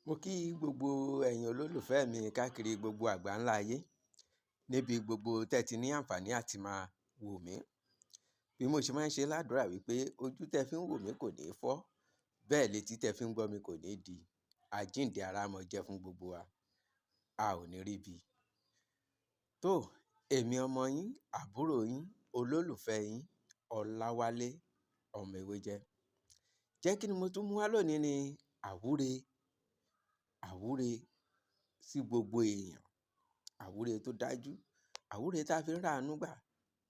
Mo kí gbogbo ẹ̀yin olólùfẹ́ mi káàkiri gbogbo àgbáńlá ayé níbi gbogbo tẹ́ ti ní àǹfààní àti máa wò mí. Bí mo ṣe máa ń ṣe ládùúrà wípé ojú tẹ́ fi ń wò mí kò ní fọ́, bẹ́ẹ̀ létí tẹ́ fi ń gbọ́ mi kò ní di. Àjíǹde ara mọ jẹ́ fún gbogbo wa, a ò ní rí bí. Tó, èmi ọmọ yín, àbúrò yín, olólùfẹ́ yín, Ọláwálé ọmọ Ewéjẹ. Jẹ́ kí ni mo tún mú wá lónìí ni àwúre sí gbogbo èèyàn, àwúre tó dájú, àwúre tá a fi ń ráàánú gbà,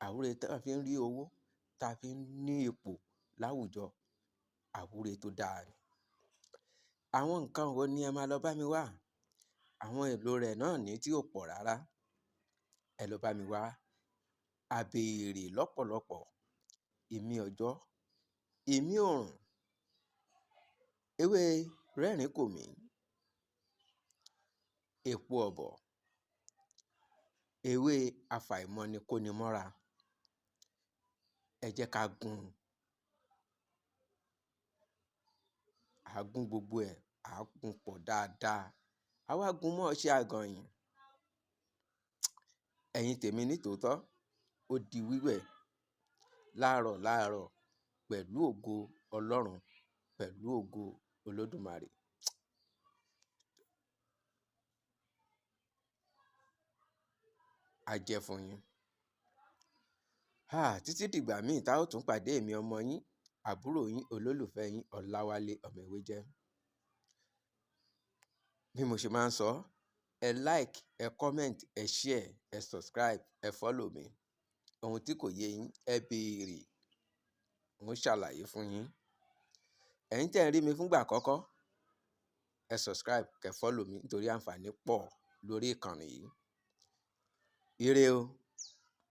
àwúre tá a fi ń rí owó, tá a fi ń ní ipò láwùjọ, àwúre tó dáa ni. Àwọn nǹkan wo ni ẹ máa lọ bá mi wá? Àwọn èlò rẹ̀ náà ní tí ò pọ̀ rárá. Ẹ lọ bá mi wá abèrè lọ́pọ̀lọpọ̀, ìmí ọjọ́, ìmí òrùn, ewé rẹ́rìn-ín-kòmí, èpo ọ̀bọ̀, ewé afàìmọ́ni-kóni-mọ́ra. Ẹ jẹ́ ká gún gbogbo ẹ̀, à á gún pọ̀ dáadáa. A wá gún mọ́ ọṣẹ àgànyìn. Ẹ̀yin tèmi ní tòótọ́, ó di wíwẹ̀ láàárọ̀ pẹ̀lú ògo Ọlọ́run, pẹ̀lú ògo Olódùmarè. A jẹ́ fún yín. Títí dìgbà míì tá ó tún pàdé èmi ọmọ yín, àbúrò yín, olólùfẹ́ yín, Ọláwálé ọmọ Ewéjẹ. Bí mo ṣe máa ń sọ, ẹ like, ẹ comment, ẹ share, ẹ subscribe, ẹ follow mi. Ohun tí kò yé yín, ẹ béèrè, mo ṣàlàyé fún yín. Ẹ̀yin tẹ́ ń rí mi fúngbà àkọ́kọ́, ẹ subscribe, kẹ́ follow mi nítorí àǹfààní pọ̀ lórí ìkànnì yìí. Ire o.